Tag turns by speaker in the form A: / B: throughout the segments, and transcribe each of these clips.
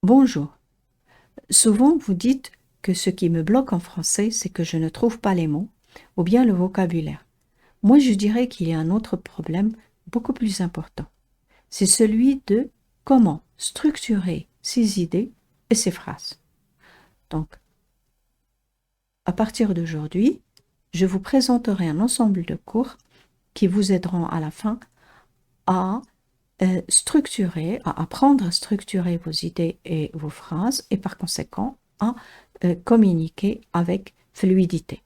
A: Bonjour. Souvent, vous dites que ce qui me bloque en français, c'est que je ne trouve pas les mots ou bien le vocabulaire. Moi, je dirais qu'il y a un autre problème beaucoup plus important. C'est celui de comment structurer ses idées et ses phrases. Donc, à partir d'aujourd'hui, je vous présenterai un ensemble de cours qui vous aideront à la fin à structurer, à apprendre à structurer vos idées et vos phrases et par conséquent à communiquer avec fluidité.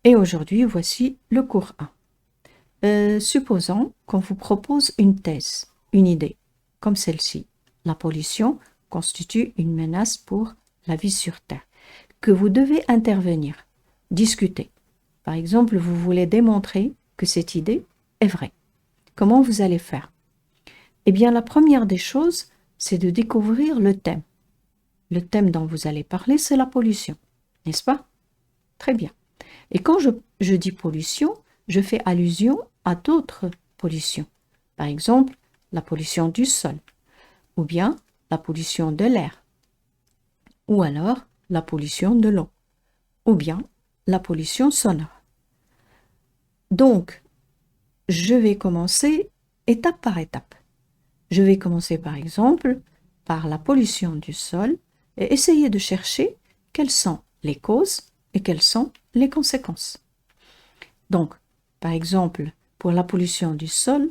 A: Et aujourd'hui, voici le cours 1. Supposons qu'on vous propose une thèse, une idée, comme celle-ci. La pollution constitue une menace pour la vie sur Terre, que vous devez intervenir, discuter. Par exemple, vous voulez démontrer que cette idée est vraie. Comment vous allez faire? Eh bien, la première des choses, c'est de découvrir le thème. Le thème dont vous allez parler, c'est la pollution, n'est-ce pas? Très bien. Et quand je dis pollution, je fais allusion à d'autres pollutions. Par exemple, la pollution du sol, ou bien la pollution de l'air, ou alors la pollution de l'eau, ou bien la pollution sonore. Donc, je vais commencer étape par étape. Je vais commencer par exemple par la pollution du sol et essayer de chercher quelles sont les causes et quelles sont les conséquences. Donc, par exemple, pour la pollution du sol,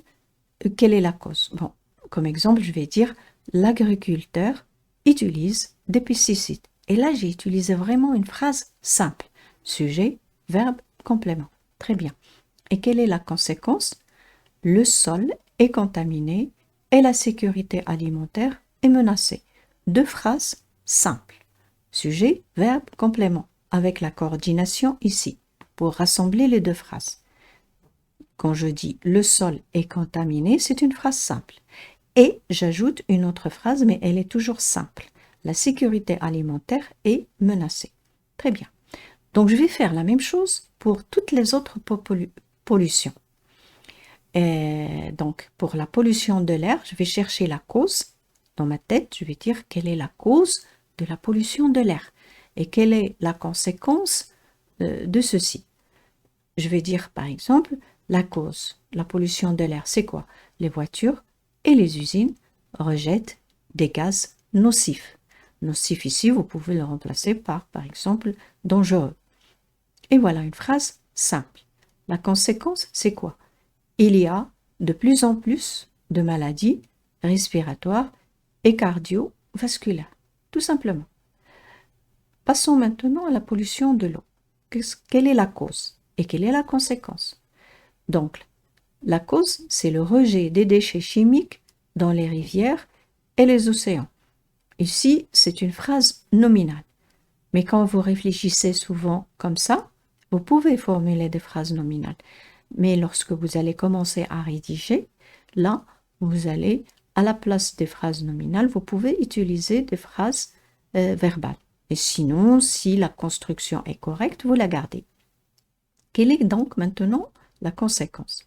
A: quelle est la cause? Bon, comme exemple, je vais dire l'agriculteur utilise des pesticides. Et là, j'ai utilisé vraiment une phrase simple. Sujet, verbe, complément. Très bien. Et quelle est la conséquence? Le sol est contaminé et la sécurité alimentaire est menacée. Deux phrases simples. Sujet, verbe, complément, avec la coordination ici, pour rassembler les deux phrases. Quand je dis le sol est contaminé, c'est une phrase simple. Et j'ajoute une autre phrase, mais elle est toujours simple. La sécurité alimentaire est menacée. Très bien. Donc je vais faire la même chose pour toutes les autres pollutions. Et donc, pour la pollution de l'air, je vais chercher la cause. Dans ma tête, je vais dire quelle est la cause de la pollution de l'air et quelle est la conséquence de ceci. Je vais dire, par exemple, la cause, la pollution de l'air, c'est quoi? Les voitures et les usines rejettent des gaz nocifs. Nocif ici, vous pouvez le remplacer par exemple, dangereux. Et voilà une phrase simple. La conséquence, c'est quoi? Il y a de plus en plus de maladies respiratoires et cardiovasculaires, tout simplement. Passons maintenant à la pollution de l'eau. Quelle est la cause et quelle est la conséquence? Donc, la cause, c'est le rejet des déchets chimiques dans les rivières et les océans. Ici, c'est une phrase nominale. Mais quand vous réfléchissez souvent comme ça, vous pouvez formuler des phrases nominales. Mais lorsque vous allez commencer à rédiger, là, vous allez, à la place des phrases nominales, vous pouvez utiliser des phrases verbales. Et sinon, si la construction est correcte, vous la gardez. Quelle est donc maintenant la conséquence?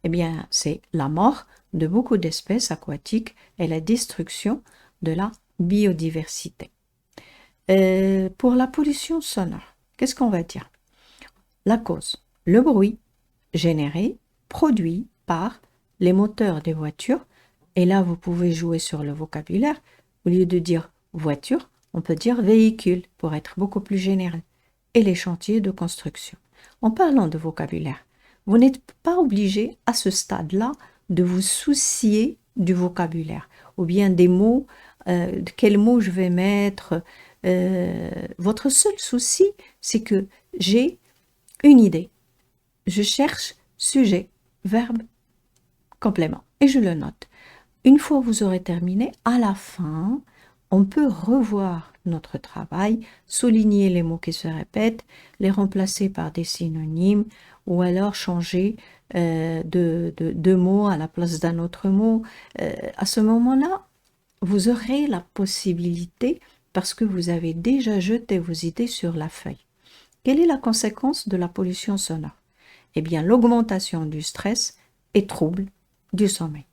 A: Eh bien, c'est la mort de beaucoup d'espèces aquatiques et la destruction de la biodiversité. Pour la pollution sonore, qu'est-ce qu'on va dire? La cause, le bruit généré, produit par les moteurs des voitures. Et là, vous pouvez jouer sur le vocabulaire. Au lieu de dire voiture, on peut dire véhicule pour être beaucoup plus général. Et les chantiers de construction. En parlant de vocabulaire, vous n'êtes pas obligé à ce stade-là de vous soucier du vocabulaire ou bien des mots, quels mots je vais mettre. Votre seul souci, c'est que j'ai une idée. Je cherche sujet, verbe, complément et je le note. Une fois vous aurez terminé, à la fin, on peut revoir notre travail, souligner les mots qui se répètent, les remplacer par des synonymes ou alors changer de mot à la place d'un autre mot. À ce moment-là, vous aurez la possibilité, parce que vous avez déjà jeté vos idées sur la feuille. Quelle est la conséquence de la pollution sonore? Eh bien, l'augmentation du stress et troubles du sommeil.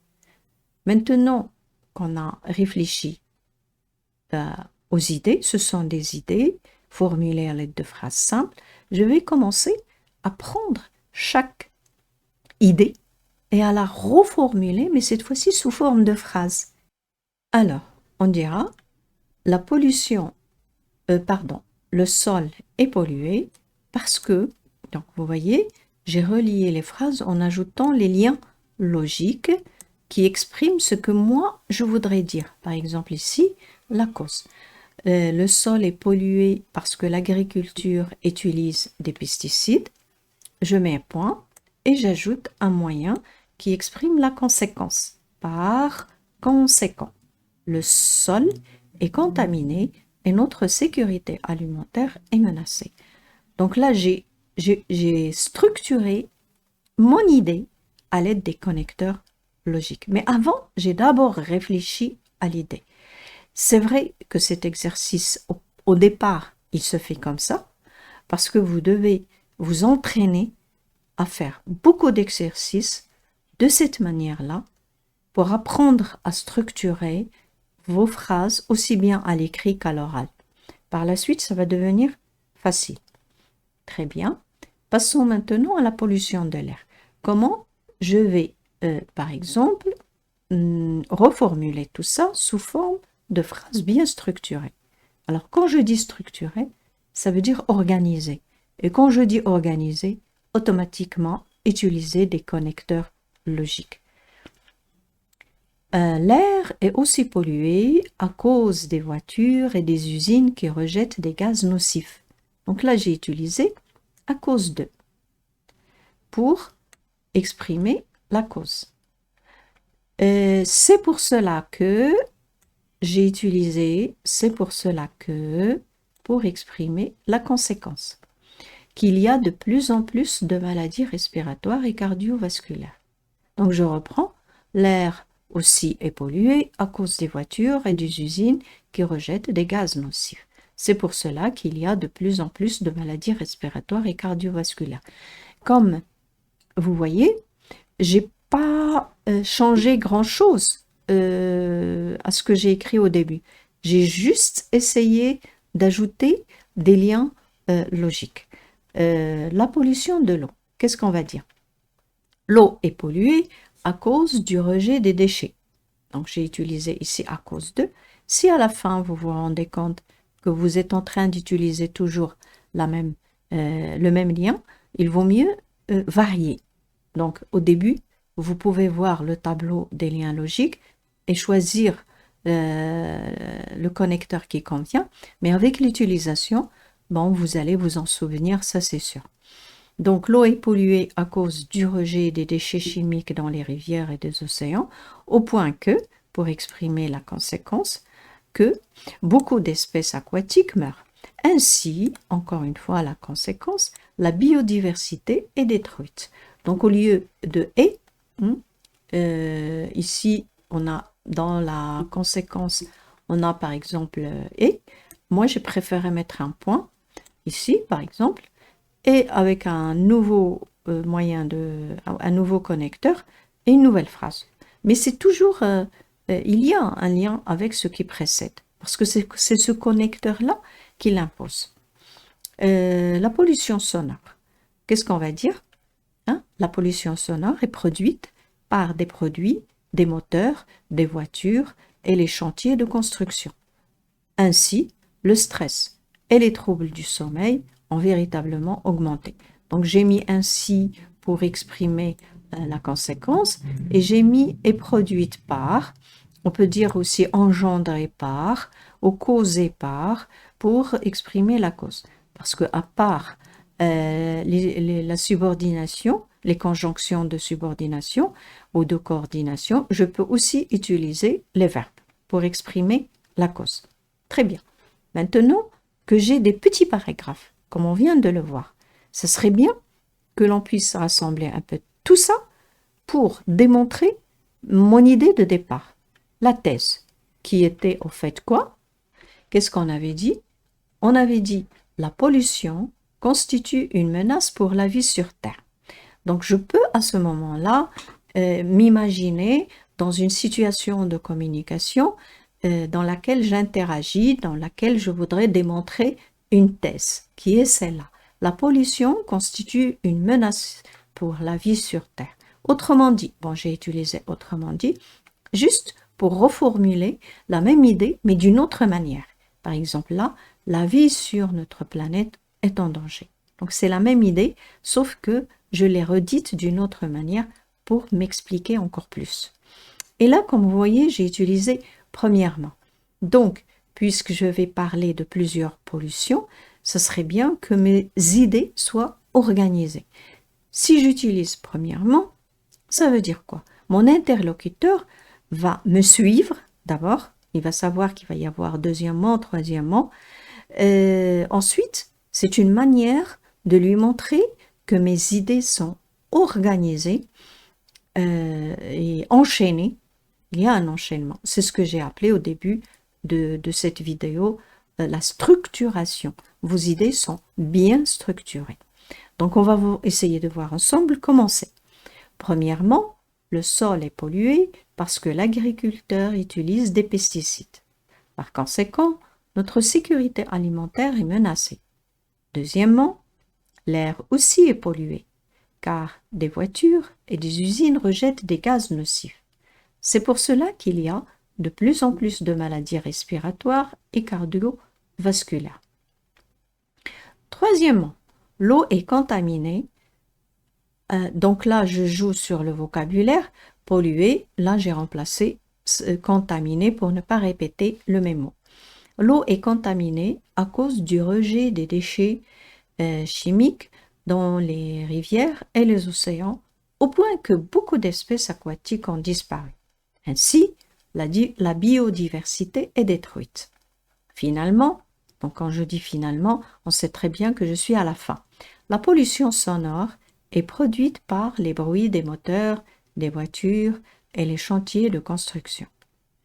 A: Maintenant qu'on a réfléchi aux idées. Ce sont des idées formulées à l'aide de phrases simples. Je vais commencer à prendre chaque idée et à la reformuler, mais cette fois-ci sous forme de phrase. Alors, on dira, la pollution, le sol est pollué parce que, donc vous voyez, j'ai relié les phrases en ajoutant les liens logiques qui expriment ce que moi je voudrais dire. Par exemple ici, la cause. Le sol est pollué parce que l'agriculture utilise des pesticides. Je mets un point et j'ajoute un moyen qui exprime la conséquence. Par conséquent, le sol est contaminé et notre sécurité alimentaire est menacée. Donc là, j'ai structuré mon idée à l'aide des connecteurs logiques. Mais avant, j'ai d'abord réfléchi à l'idée. C'est vrai que cet exercice, au départ, il se fait comme ça, parce que vous devez vous entraîner à faire beaucoup d'exercices de cette manière-là pour apprendre à structurer vos phrases aussi bien à l'écrit qu'à l'oral. Par la suite, ça va devenir facile. Très bien. Passons maintenant à la pollution de l'air. Comment je vais, par exemple, reformuler tout ça sous forme de phrases bien structurées. Alors, quand je dis structuré, ça veut dire organisé. Et quand je dis organisé, automatiquement utiliser des connecteurs logiques. L'air est aussi pollué à cause des voitures et des usines qui rejettent des gaz nocifs. Donc là, j'ai utilisé à cause de pour exprimer la cause. C'est pour cela que j'ai utilisé c'est pour cela que pour exprimer la conséquence. Qu'il y a de plus en plus de maladies respiratoires et cardiovasculaires. Donc je reprends, l'air aussi est pollué à cause des voitures et des usines qui rejettent des gaz nocifs. C'est pour cela qu'il y a de plus en plus de maladies respiratoires et cardiovasculaires. Comme vous voyez, j'ai pas changé grand-chose à ce que j'ai écrit au début. J'ai juste essayé d'ajouter des liens logiques. La pollution de l'eau, qu'est-ce qu'on va dire? L'eau est polluée à cause du rejet des déchets. Donc j'ai utilisé ici à cause de. Si à la fin vous vous rendez compte que vous êtes en train d'utiliser toujours le même lien, il vaut mieux varier. Donc au début, vous pouvez voir le tableau des liens logiques et choisir le connecteur qui convient, mais avec l'utilisation, bon, vous allez vous en souvenir, ça c'est sûr. Donc l'eau est polluée à cause du rejet des déchets chimiques dans les rivières et des océans, au point que, pour exprimer la conséquence, que beaucoup d'espèces aquatiques meurent. Ainsi, encore une fois, la conséquence, la biodiversité est détruite. Donc au lieu de « et », ici, on a dans la conséquence, on a par exemple « et ». Moi, j'ai préféré mettre un point, ici, par exemple, et avec un nouveau un nouveau connecteur et une nouvelle phrase. Mais c'est toujours, il y a un lien avec ce qui précède, parce que c'est ce connecteur-là qui l'impose. La pollution sonore, qu'est-ce qu'on va dire? La pollution sonore est produite par des produits, des moteurs, des voitures et les chantiers de construction. Ainsi, le stress et les troubles du sommeil ont véritablement augmenté. Donc j'ai mis ainsi pour exprimer la conséquence et j'ai mis est produite par, on peut dire aussi engendrée par ou causée par pour exprimer la cause. Parce que à part la subordination, les conjonctions de subordination ou de coordination, je peux aussi utiliser les verbes pour exprimer la cause. Très bien. Maintenant que j'ai des petits paragraphes, comme on vient de le voir, ce serait bien que l'on puisse rassembler un peu tout ça pour démontrer mon idée de départ. La thèse, qui était au fait quoi? Qu'est-ce qu'on avait dit? On avait dit la pollution constitue une menace pour la vie sur Terre. Donc je peux à ce moment-là m'imaginer dans une situation de communication dans laquelle j'interagis, dans laquelle je voudrais démontrer une thèse, qui est celle-là. La pollution constitue une menace pour la vie sur Terre. Autrement dit, bon, j'ai utilisé autrement dit, juste pour reformuler la même idée, mais d'une autre manière. Par exemple, là, la vie sur notre planète est en danger. Donc c'est la même idée, sauf que je l'ai redite d'une autre manière pour m'expliquer encore plus. Et là, comme vous voyez, j'ai utilisé premièrement. Donc, puisque je vais parler de plusieurs pollutions, ce serait bien que mes idées soient organisées. Si j'utilise premièrement, ça veut dire quoi? Mon interlocuteur va me suivre d'abord, il va savoir qu'il va y avoir deuxièmement, troisièmement. Ensuite, c'est une manière de lui montrer que mes idées sont organisées et enchaînées. Il y a un enchaînement. C'est ce que j'ai appelé au début de cette vidéo la structuration. Vos idées sont bien structurées. Donc, on va essayer de voir ensemble comment c'est. Premièrement, le sol est pollué parce que l'agriculteur utilise des pesticides. Par conséquent, notre sécurité alimentaire est menacée. Deuxièmement, l'air aussi est pollué, car des voitures et des usines rejettent des gaz nocifs. C'est pour cela qu'il y a de plus en plus de maladies respiratoires et cardiovasculaires. Troisièmement, l'eau est contaminée. Donc là, je joue sur le vocabulaire. Pollué, là j'ai remplacé contaminé pour ne pas répéter le même mot. L'eau est contaminée à cause du rejet des déchets chimiques dans les rivières et les océans, au point que beaucoup d'espèces aquatiques ont disparu. Ainsi, la biodiversité est détruite. Finalement, donc quand je dis finalement, on sait très bien que je suis à la fin. La pollution sonore est produite par les bruits des moteurs, des voitures et les chantiers de construction.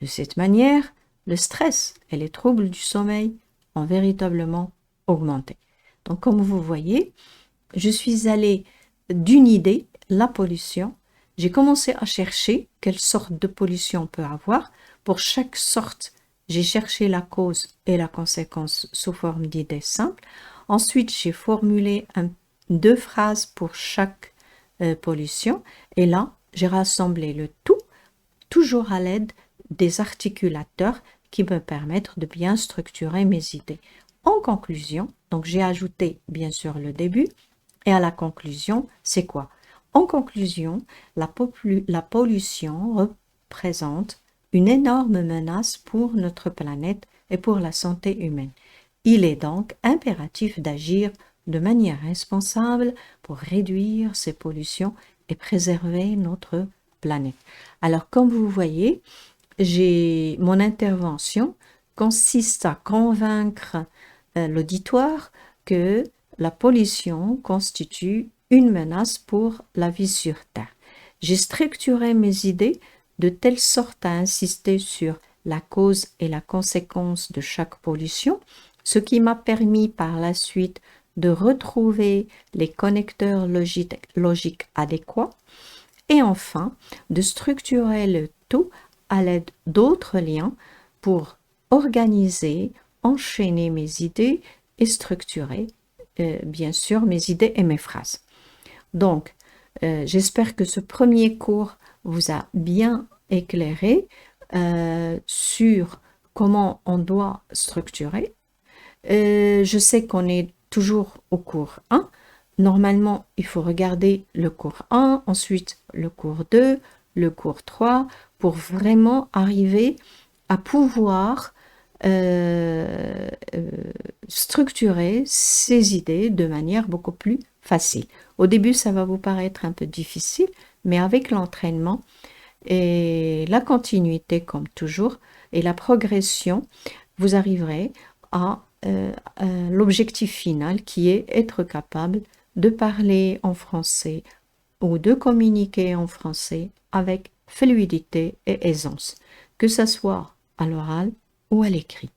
A: De cette manière, le stress et les troubles du sommeil ont véritablement augmenté. Donc comme vous voyez, je suis allée d'une idée, la pollution. J'ai commencé à chercher quelle sorte de pollution on peut avoir. Pour chaque sorte, j'ai cherché la cause et la conséquence sous forme d'idées simples. Ensuite, j'ai formulé deux phrases pour chaque pollution. Et là, j'ai rassemblé le tout, toujours à l'aide des articulateurs qui me permettent de bien structurer mes idées. En conclusion, donc j'ai ajouté bien sûr le début, et à la conclusion, c'est quoi? En conclusion, la pollution représente une énorme menace pour notre planète et pour la santé humaine. Il est donc impératif d'agir de manière responsable pour réduire ces pollutions et préserver notre planète. Alors, comme vous voyez, mon intervention consiste à convaincre l'auditoire que la pollution constitue une menace pour la vie sur Terre. J'ai structuré mes idées de telle sorte à insister sur la cause et la conséquence de chaque pollution, ce qui m'a permis par la suite de retrouver les connecteurs logiques adéquats et enfin de structurer le tout à l'aide d'autres liens pour organiser, enchaîner mes idées et structurer bien sûr mes idées et mes phrases. Donc, j'espère que ce premier cours vous a bien éclairé sur comment on doit structurer. Je sais qu'on est toujours au cours 1. Normalement, il faut regarder le cours 1, ensuite le cours 2, le cours 3, pour vraiment arriver à pouvoir structurer ces idées de manière beaucoup plus facile. Au début, ça va vous paraître un peu difficile, mais avec l'entraînement et la continuité, comme toujours, et la progression, vous arriverez à l'objectif final qui est être capable de parler en français ou de communiquer en français avec fluidité et aisance, que ce soit à l'oral ou à l'écrit.